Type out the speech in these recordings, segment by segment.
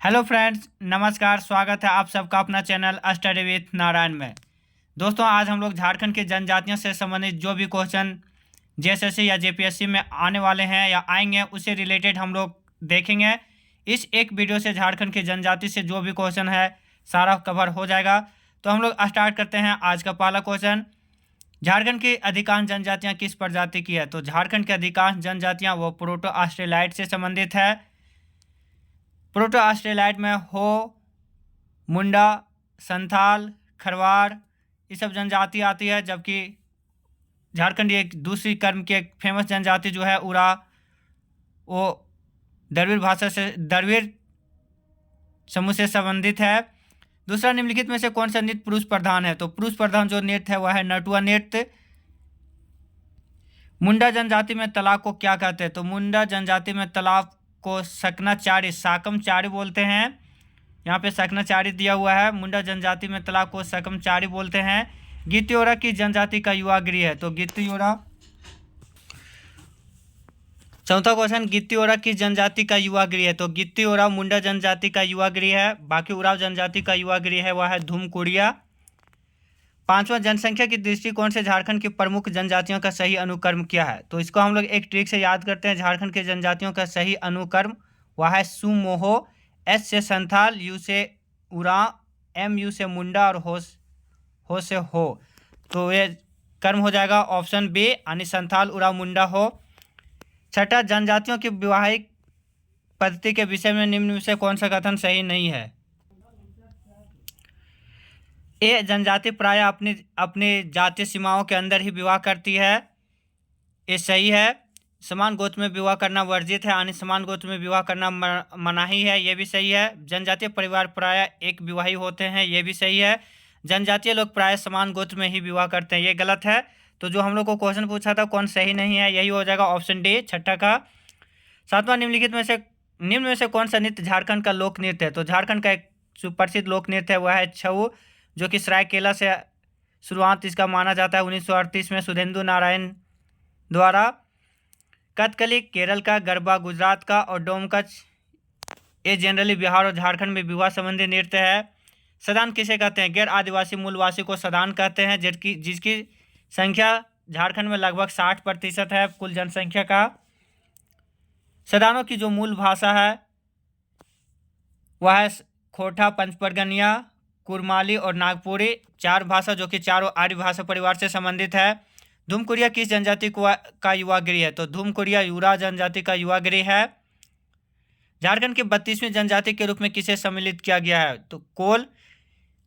Hello friends, नमस्कार। स्वागत है आप सबका अपना चैनल स्टडी विथ नारायण में। दोस्तों, आज हम लोग झारखंड की जनजातियों से संबंधित जो भी क्वेश्चन जेएसएससी या जेपीएससी में आने वाले हैं या आएंगे उससे रिलेटेड हम लोग देखेंगे। इस एक वीडियो से झारखंड की जनजाति से जो भी क्वेश्चन है सारा कवर हो जाएगा। तो हम लोग स्टार्ट करते हैं। आज का पहला क्वेश्चन, झारखंड की अधिकांश जनजातियाँ किस प्रजाति की है? तो झारखंड की अधिकांश जनजातियाँ वो प्रोटो ऑस्ट्रेलाइड से संबंधित है। प्रोटो ऑस्ट्रेलाइड में हो, मुंडा, संथाल, खरवार ये सब जनजाति आती है। जबकि झारखंड एक दूसरी कर्म की एक फेमस जनजाति जो है उरा, वो द्रविड़ भाषा से द्रविड़ समूह से संबंधित है। दूसरा, निम्नलिखित में से कौन सा नृत्य पुरुष प्रधान है? तो पुरुष प्रधान जो नृत्य है वह है नटुआ नृत्य। मुंडा जनजाति में तालाब को क्या कहते हैं? तो मुंडा जनजाति में तालाब को सकनाचारी, साकमचारी बोलते हैं। यहाँ पे सकनाचारी दिया हुआ है। मुंडा जनजाति में तालाब को सकमचारी बोलते हैं। गित्तियोरा की जनजाति का युवा गृह है? तो गित्तियोरा। चौथा क्वेश्चन, गित्तियोरा की जनजाति का युवा गृह है? तो गित्तियोरा मुंडा जनजाति का युवा गृह है। बाकी उराव जनजाति का युवा गृह है वह है धूमकुड़िया। पांचवा, जनसंख्या की दृष्टिकोण से झारखंड की प्रमुख जनजातियों का सही अनुक्रम क्या है? तो इसको हम लोग एक ट्रिक से याद करते हैं। झारखंड के जनजातियों का सही अनुक्रम वह है सुमोहो, एस से संथाल, यू से उरांव, एम यू से मुंडा और हो से हो। तो ये कर्म हो जाएगा ऑप्शन बी, यानी संथाल, उरांव, मुंडा, हो। छठा, जनजातियों की वैवाहिक पद्धति के विषय में निम्न में से कौन सा कथन सही नहीं है? ये जनजाति प्रायः अपनी जातीय सीमाओं के अंदर ही विवाह करती है, ये सही है। समान गोत्र में विवाह करना वर्जित है, यानी समान गोत्र में विवाह करना मनाही है, ये भी सही है। जनजातीय परिवार प्रायः एक विवाही होते हैं, ये भी सही है। जनजातीय लोग प्रायः समान गोत्र में ही विवाह करते हैं, ये गलत है। तो जो हम लोग को क्वेश्चन पूछा था कौन सही नहीं है, यही हो जाएगा ऑप्शन डी, छठा का। सातवां, निम्न में से कौन सा नृत्य झारखंड का लोक नृत्य है? तो झारखंड का एक सुप्रसिद्ध लोक नृत्य है वह है छऊ, जो कि सरायकेला से शुरुआत इसका माना जाता है 1938 में सुधेंदु नारायण द्वारा। कथकली केरल का, गरबा गुजरात का और डोमकच ये जनरली बिहार और झारखंड में विवाह संबंधी नृत्य है। सदान किसे कहते हैं? गैर आदिवासी मूलवासी को सदान कहते हैं, जिसकी संख्या झारखंड में लगभग 60% है कुल जनसंख्या का। सदानों की जो मूल भाषा है वह है खोटा, पंचपरगनिया, कुरमाली और नागपुरी, चार भाषा जो कि चारों आर्य भाषा परिवार से संबंधित है। धूमकुड़िया किस जनजाति का युवा गृह है? तो धूमकुड़िया यूरा जनजाति का युवा गृह है। झारखंड की 32वीं जनजाति के रूप में किसे सम्मिलित किया गया है? तो कोल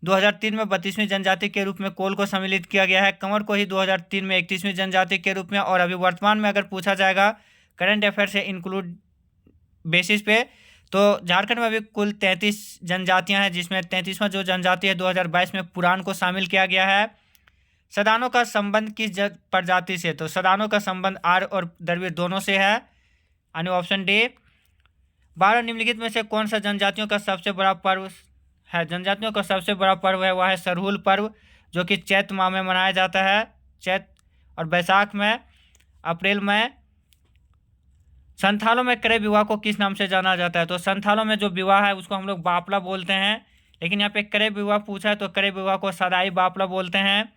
2003 में 32वीं जनजाति के रूप में कोल को सम्मिलित किया गया है। कंवर को ही 2003 में 31वीं जनजाति के रूप में। और अभी वर्तमान में अगर पूछा जाएगा करंट अफेयर से इंक्लूड बेसिस पे, तो झारखंड में अभी कुल 33 जनजातियां हैं, जिसमें 33वां जो जनजाति है 2022 में पुराण को शामिल किया गया है। सदानों का संबंध किस प्रजाति से? तो सदानों का संबंध आर्य और द्रविड़ दोनों से है, यानी ऑप्शन डी। 12, निम्नलिखित में से कौन सा जनजातियों का सबसे बड़ा पर्व है? जनजातियों का सबसे बड़ा पर्व है वह है सरहुल पर्व, जो कि चैत माह में मनाया जाता है। चैत और बैसाख में, अप्रैल में। संथालों में क्रय विवाह को किस नाम से जाना जाता है? तो संथालों में जो विवाह है उसको हम लोग बापला बोलते हैं, लेकिन यहाँ पे क्रय विवाह पूछा है तो क्रय विवाह को सदाई बापला बोलते हैं।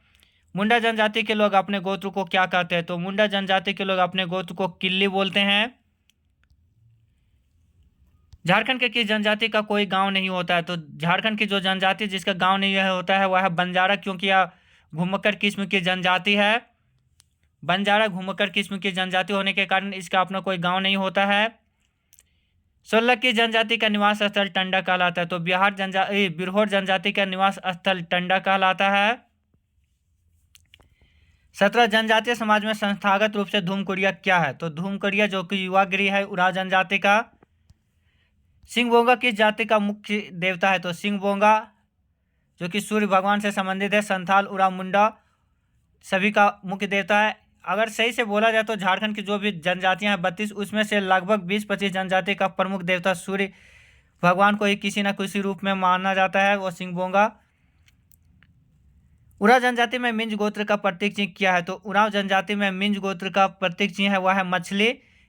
मुंडा जनजाति के लोग अपने गोत्र को क्या कहते हैं? तो मुंडा जनजाति के लोग अपने गोत्र को किल्ली बोलते हैं। झारखंड के किस जनजाति का कोई गांव नहीं होता है? तो झारखंड की जो जनजाति जिसका गांव नहीं होता है वह है बंजारा, क्योंकि यह घुमक्कर किस्म की जनजाति है। बंजारा घुमक्कर किस्म की जनजाति होने के कारण इसका अपना कोई गांव नहीं होता है। 16 की जनजाति का निवास स्थल टंडा कहलाता है। तो बिरहोर जनजाति का निवास स्थल टंडा कहलाता है। 17, जनजातीय समाज में संस्थागत रूप से धूमकुड़िया क्या है? तो धूमकुड़िया जो कि युवा गृह है उराव जनजाति का। सिंहबोंगा किस जाति का मुख्य देवता है? तो सिंहबोंगा जो कि सूर्य भगवान से संबंधित है। संथाल, उराव, मुंडा सभी का मुख्य देवता है। अगर सही से बोला जाए तो झारखंड की जो भी जनजातियां हैं 32, उसमें से लगभग 20-25 जनजाति का प्रमुख देवता सूर्य भगवान को ही किसी न किसी रूप में माना जाता है, वो सिंहबोंगा। उराव जनजाति में मिंज गोत्र का प्रतीक चिन्ह क्या है? तो उराव जनजाति में मिंज गोत्र का प्रतीक चिन्ह है वह है मछली।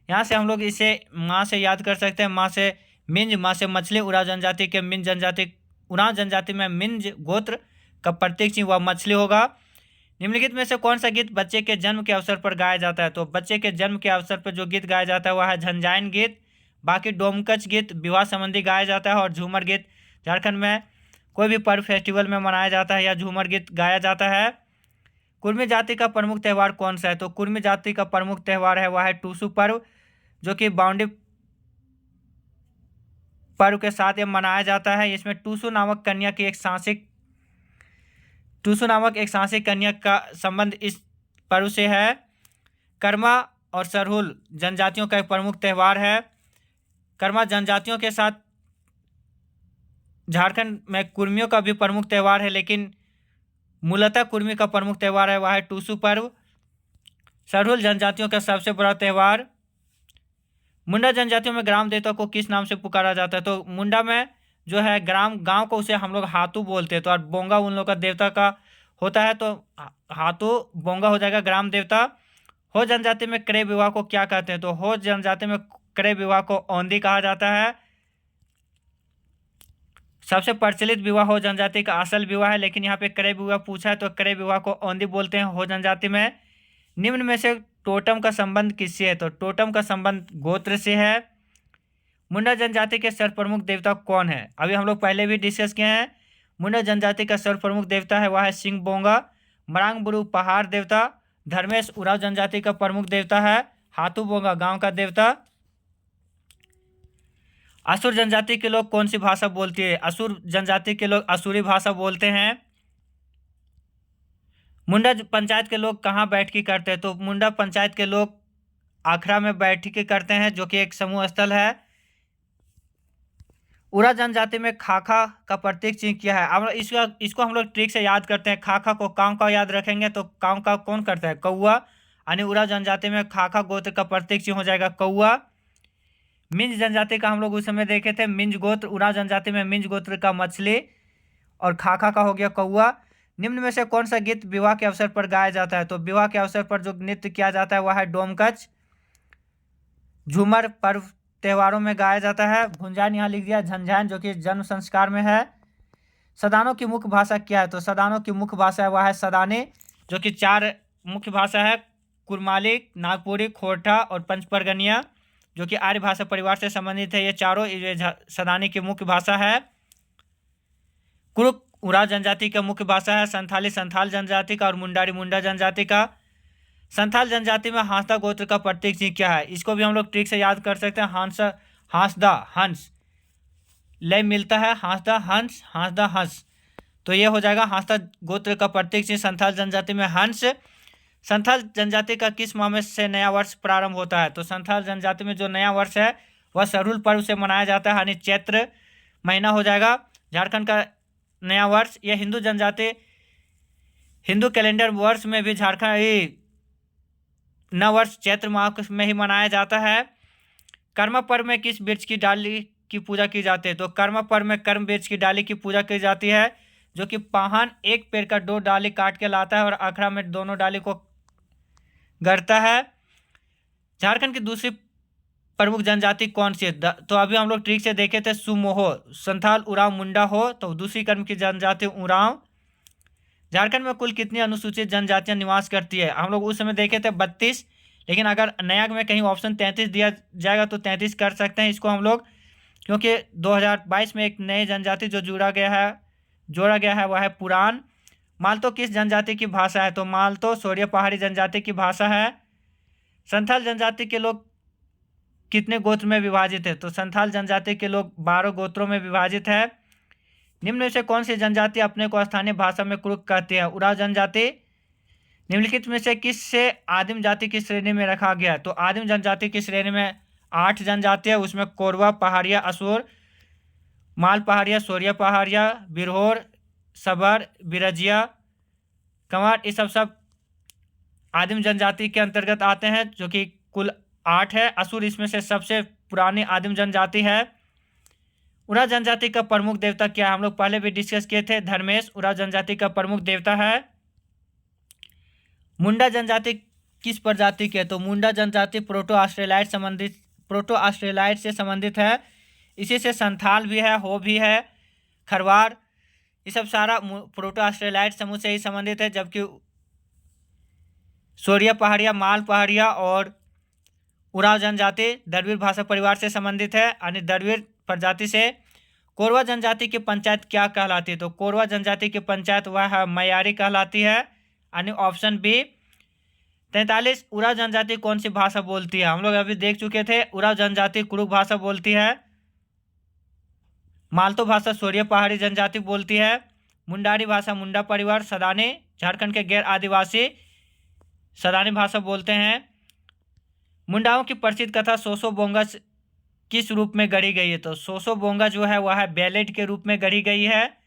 यहाँ से हम लोग इसे माँ से याद कर सकते हैं। माँ से मिंज माँ से मछली, उरांव जनजाति के मिंज जनजाति, उरांव जनजाति में मिंज गोत्र का प्रतीक चिन्ह वह मछली होगा। निम्नलिखित में से कौन सा गीत बच्चे के जन्म के अवसर पर गाया जाता है? तो बच्चे के जन्म के अवसर पर जो गीत गाया जाता है वह है झंझाइन गीत, बाकी डोमकच गीत विवाह संबंधी गाया जाता है, और झूमर गीत झारखंड में कोई भी पर्व फेस्टिवल में मनाया जाता है या झूमर गीत गाया जाता है। कुर्मी जाति का प्रमुख त्यौहार कौन सा है? तो कुर्मी जाति का प्रमुख त्यौहार है वह है टूसू पर्व, जो कि बाउंडी पर्व के साथ ये मनाया जाता है। इसमें टूसू नामक एक सांसिक कन्या का संबंध इस पर्व से है। कर्मा और सरहुल जनजातियों का एक प्रमुख त्यौहार है। कर्मा जनजातियों के साथ झारखंड में कुर्मियों का भी प्रमुख त्यौहार है, लेकिन मूलतः कुर्मी का प्रमुख त्यौहार है वह है टूसू पर्व। सरहुल जनजातियों का सबसे बड़ा त्यौहार। मुंडा जनजातियों में ग्राम देवता को किस नाम से पुकारा जाता है? तो मुंडा में जो है गांव को उसे हम लोग हाथू बोलते हैं, तो और बोंगा उन लोग का देवता का होता है, तो हाथू बोंगा हो जाएगा ग्राम देवता। हो जनजाति में क्रय विवाह को क्या कहते हैं? तो हो जनजाति में क्रय विवाह को औंधी कहा जाता है। सबसे प्रचलित विवाह हो जनजाति का असल विवाह है, लेकिन यहाँ पे क्रय विवाह पूछा है तो क्रय विवाह को औंधी बोलते हैं हो जनजाति में। निम्न में से टोटम का संबंध किससे है? तो टोटम का संबंध गोत्र से है। मुंडा जनजाति के सर्वप्रमुख देवता कौन है? अभी हम लोग पहले भी डिस्कस किए हैं। मुंडा जनजाति का सर्वप्रमुख देवता है वह है सिंह बोंगा। मरांग बुरु पहाड़ देवता। धर्मेश उरांव जनजाति का प्रमुख देवता है। हाथू बोंगा गांव का देवता। असुर जनजाति के लोग कौन सी भाषा बोलती है? असुर जनजाति के लोग असुरी भाषा बोलते हैं। मुंडा पंचायत के लोग कहाँ बैठकी करते हैं? तो मुंडा पंचायत के लोग आखरा में बैठकी करते हैं, जो कि एक समूह स्थल है। उरांव जनजाति में खाखा का प्रतीक चिन्ह क्या है? अब इसको हम लोग ट्रिक से याद करते हैं। खाखा को कांव का याद रखेंगे तो कांव का कौन करता है? कौआ। यानी उरांव जनजाति में खाखा गोत्र का प्रतीक चिन्ह हो जाएगा कौआ। मिंज जनजाति का हम लोग उस समय देखे थे मिंज गोत्र। उरांव जनजाति में मिंज गोत्र का मछली, और खाखा का हो गया कौआ। निम्न में से कौन सा गीत विवाह के अवसर पर गाया जाता है? तो विवाह के अवसर पर जो नृत्य किया जाता है वह है डोमकच। झूमर पर्व त्योहारों में गाया जाता है। भुंजान यहाँ लिख दिया, झंझान जो कि जन्म संस्कार में है। सदानों की मुख्य भाषा क्या है? तो सदानों की मुख्य भाषा है वह है सदानी, जो कि 4 मुख्य भाषा है, कुरमाली, नागपुरी, खोरठा और पंचपरगनिया, जो कि आर्य भाषा परिवार से संबंधित है। ये चारों सदानी की मुख्य भाषा है। कुरुक उरांव जनजाति का मुख्य भाषा है। संथाली संथाल जनजाति का, और मुंडारी मुंडा जनजाति का। संथाल जनजाति में हांसदा गोत्र का प्रतीक चिन्ह क्या है? इसको भी हम लोग ट्रिक से याद कर सकते हैं। हांसदा हंस, लय मिलता है हांसदा हंस, हांसदा हंस, तो ये हो जाएगा हांसदा गोत्र का प्रतीक चिन्ह संथाल जनजाति में हंस। संथाल जनजाति का किस माह से नया वर्ष प्रारंभ होता है? तो संथाल जनजाति में जो नया वर्ष है वह सरहुल पर्व से मनाया जाता है, यानी चैत्र महीना हो जाएगा झारखंड का नया वर्ष। यह हिंदू जनजाति हिंदू कैलेंडर वर्ष में भी झारखंड नव वर्ष चैत्र माह में ही मनाया जाता है। कर्म पर्व में किस वृक्ष की डाली की पूजा की जाती है? तो कर्म पर्व में कर्म वृक्ष की डाली की पूजा की जाती है, जो कि पाहन एक पेड़ का 2 डाली काट के लाता है और अखड़ा में दोनों डाली को गढ़ता है। झारखंड की दूसरी प्रमुख जनजाति कौन सी है? तो अभी हम लोग ट्रिक से देखे थे सुमोहो, संथाल, उरांव, मुंडा हो, तो दूसरी कर्म की जनजाति उरांव। झारखंड में कुल कितनी अनुसूचित जनजातियां निवास करती है? हम लोग उस समय देखे थे 32, लेकिन अगर नया में कहीं ऑप्शन 33 दिया जाएगा तो 33 कर सकते हैं इसको हम लोग, क्योंकि 2022 में एक नई जनजाति जो जोड़ा गया है वह है पुरान। मालतो किस जनजाति की भाषा है? तो मालतो सोरिया पहाड़ी जनजाति की भाषा है। संथाल जनजाति के लोग कितने गोत्र में विभाजित है? तो संथाल जनजाति के लोग 12 गोत्रों में विभाजित है। निम्न में से कौन सी जनजाति अपने को स्थानीय भाषा में कुरुक कहती है? उरांव जनजाति। निम्नलिखित में से किस से आदिम जाति की श्रेणी में रखा गया है? तो आदिम जनजाति की श्रेणी में 8 जनजाति है, उसमें कोरवा, पहाड़िया, असुर, माल पहाड़िया, सोरिया पहाड़िया, बिरहोर, सबर, बिरजिया, कंवर, ये सब आदिम जनजाति के अंतर्गत आते हैं, जो कि कुल 8 है। असुर इसमें से सबसे पुरानी आदिम जनजाति है। उरांव जनजाति का प्रमुख देवता क्या है? हम लोग पहले भी डिस्कस किए थे, धर्मेश उरांव जनजाति का प्रमुख देवता है। मुंडा जनजाति किस प्रजाति की है? तो मुंडा जनजाति प्रोटो ऑस्ट्रेलाइड से संबंधित है। इसी से संथाल भी है, हो भी है, खरवार, ये सब सारा प्रोटो ऑस्ट्रेलाइड समूह से ही संबंधित है। जबकि सोरिया पहाड़िया, माल पहाड़िया और उराव जनजाति द्रविड़ भाषा परिवार से संबंधित है। यानी द्रविड़ प्रजाति से। कोरवा जनजाति की पंचायत क्या कहलाती है? तो कोरवा जनजाति की पंचायत वह मयारी कहलाती है। यानी ऑप्शन बी। 43 उराव जनजाति कौन सी भाषा बोलती है? हम लोग अभी देख चुके थे, उराव जनजाति कुरुक भाषा बोलती है। मालतो भाषा सोरिया पहाड़ी जनजाति बोलती है। मुंडारी भाषा मुंडा परिवार सदानी झारखंड के गैर आदिवासी सदानी भाषा बोलते हैं। मुंडाओं की प्रसिद्ध कथा सोसो बोंगा किस रूप में गढ़ी गई है? तो सोसो बोंगा जो है वह बैलेट के रूप में गढ़ी गई है।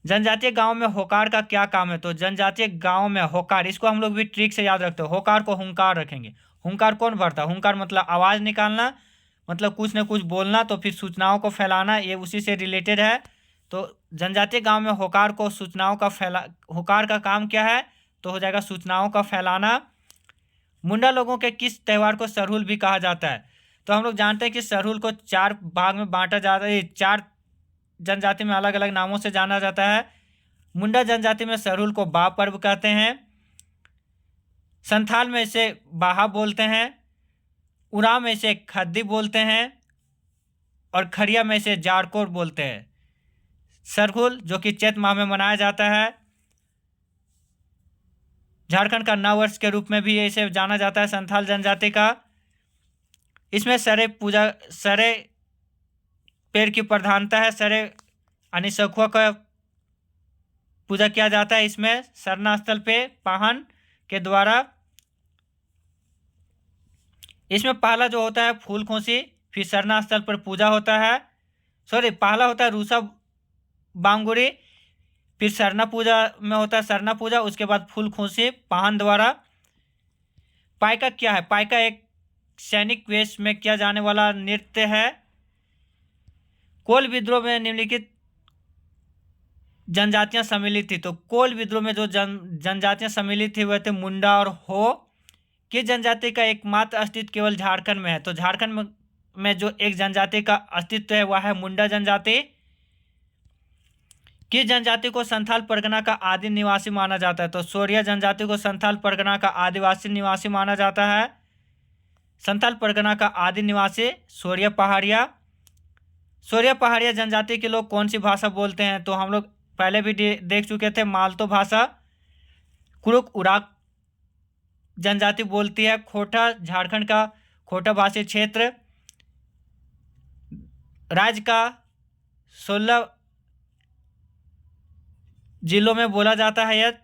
जनजातीय गांव में होकार का क्या काम है? तो जनजातीय गांव में होकार, इसको हम लोग भी ट्रिक से याद रखते हैं, होकार को हुंकार रखेंगे। हुंकार कौन भरता है? हुंकार मतलब आवाज़ निकालना, मतलब कुछ न कुछ बोलना, तो फिर सूचनाओं को फैलाना, ये उसी से रिलेटेड है। तो जनजातीय गांव में होकार को सूचनाओं का होकार का काम क्या है? तो हो जाएगा सूचनाओं का फैलाना। मुंडा लोगों के किस त्यौहार को सरहुल भी कहा जाता है? तो हम लोग जानते हैं कि सरहुल को 4 भाग में बांटा जाता है, 4 जनजाति में अलग अलग नामों से जाना जाता है। मुंडा जनजाति में सरहुल को बा पर्व कहते हैं। संथाल में इसे बाहा बोलते हैं। उराव में इसे खद्दी बोलते हैं। और खड़िया में इसे जारकोर बोलते हैं। सरहुल जो कि चैत माह में मनाया जाता है। झारखंड का नववर्ष के रूप में भी इसे जाना जाता है संथाल जनजाति का। इसमें सरे पूजा, सरे पेड़ की प्रधानता है। सरे यानी सखुआ का पूजा किया जाता है इसमें सरना स्थल पे पाहन के द्वारा। इसमें पहला जो होता है फूल खोसी, फिर सरना स्थल पर पूजा होता है। पहला होता है रूसा बांगुरी, फिर सरना पूजा में होता है सरना पूजा, उसके बाद फूल खोसी पाहन द्वारा। पाइका क्या है? पाइका एक सैनिक वेश में किया जाने वाला नृत्य है। कोल विद्रोह में निम्नलिखित जनजातियां सम्मिलित थी। तो कोल विद्रोह में जो जनजातियां सम्मिलित थी वह थे मुंडा और हो। किस जनजाति का एकमात्र अस्तित्व केवल झारखंड में है? तो झारखंड में जो एक जनजाति का अस्तित्व है वह है मुंडा जनजाति। किस जनजाति को संथाल परगना का आदि निवासी माना जाता है? तो सोरिया जनजाति को संथाल परगना का आदिवासी निवासी माना जाता है। संथाल परगना का आदि निवासी सोरिया पहाड़िया। सोरिया पहाड़िया जनजाति के लोग कौन सी भाषा बोलते हैं? तो हम लोग पहले भी देख चुके थे, मालतो भाषा कुरुक उराक जनजाति बोलती है। खोटा झारखंड का खोटा भाषी क्षेत्र। राज्य का 16 जिलों में बोला जाता है यह।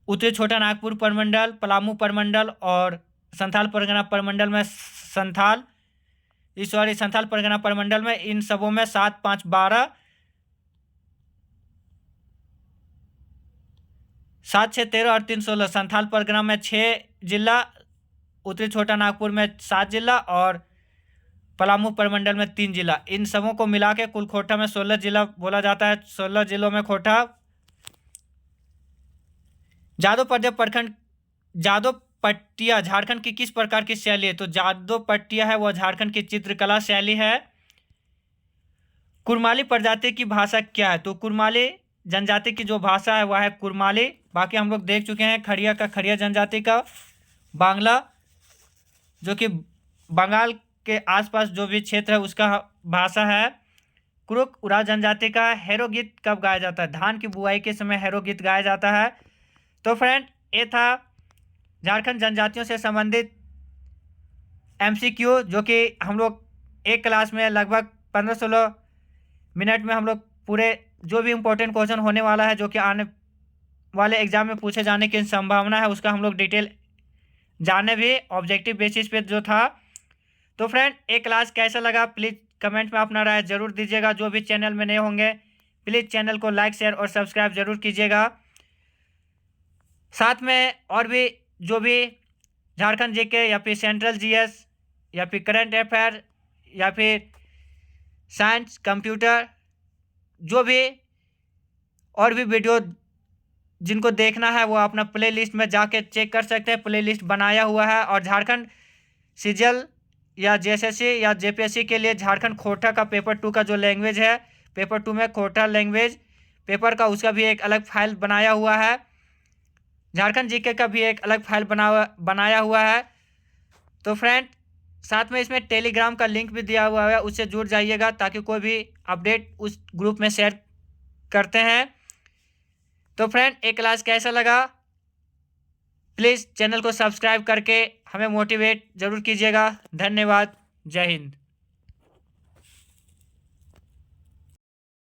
उत्तरी छोटा नागपुर प्रमंडल, पलामू प्रमंडल और संथाल परगना प्रमंडल में संथाल परगना प्रमंडल में, इन सबों में 7, 5, 12, 7, 6, 13 और 3, 16। संथाल परगना में 6 जिला, उत्तरी छोटा नागपुर में 7 जिला और पलामू प्रमंडल में 3 जिला। इन सबों को मिला के कुल खोटा में 16 जिला बोला जाता है। 16 जिलों में खोटा। जादव पट्टिया झारखंड की किस प्रकार की शैली है? तो जादव पट्टिया है वह झारखंड की चित्रकला शैली है। कुरमाली प्रजाति की भाषा क्या है? तो कुरमाली जनजाति की जो भाषा है वह है कुरमाली। बाकी हम लोग देख चुके हैं खड़िया का, खड़िया जनजाति का बांग्ला, जो कि बंगाल के आसपास जो भी क्षेत्र है उसका भाषा है। कुरुक उराव जनजाति का हैरो गीत कब गाया जाता है? धान की बुआई के समय हैरो गीत गाया जाता है। तो फ्रेंड, ये था झारखंड जनजातियों से संबंधित MCQ, जो कि हम लोग एक क्लास में लगभग 15-16 मिनट में हम लोग पूरे जो भी इम्पोर्टेंट क्वेश्चन होने वाला है, जो कि आने वाले एग्जाम में पूछे जाने की संभावना है, उसका हम लोग डिटेल जाने भी ऑब्जेक्टिव बेसिस पे जो था। तो फ्रेंड, एक क्लास कैसा लगा प्लीज़ कमेंट में अपना राय जरूर दीजिएगा। जो भी चैनल में नए होंगे प्लीज़ चैनल को लाइक, शेयर और सब्सक्राइब जरूर कीजिएगा। साथ में और भी जो भी झारखंड जीके या फिर सेंट्रल GS या फिर करंट अफेयर या फिर साइंस, कंप्यूटर, जो भी और भी वीडियो जिनको देखना है वो अपना प्लेलिस्ट में जाके चेक कर सकते हैं। प्लेलिस्ट बनाया हुआ है। और झारखंड सीजल या जेएसएससी या जेपीएससी के लिए झारखंड खोटा का पेपर 2 का जो लैंग्वेज है, पेपर 2 में खोटा लैंग्वेज पेपर का उसका भी एक अलग फाइल बनाया हुआ है। झारखंड जीके का भी एक अलग फाइल बनाया हुआ है। तो फ्रेंड साथ में इसमें टेलीग्राम का लिंक भी दिया हुआ है, उससे जुड़ जाइएगा ताकि कोई भी अपडेट उस ग्रुप में शेयर करते हैं। तो फ्रेंड एक क्लास कैसा लगा, प्लीज़ चैनल को सब्सक्राइब करके हमें मोटिवेट ज़रूर कीजिएगा। धन्यवाद। जय हिंद।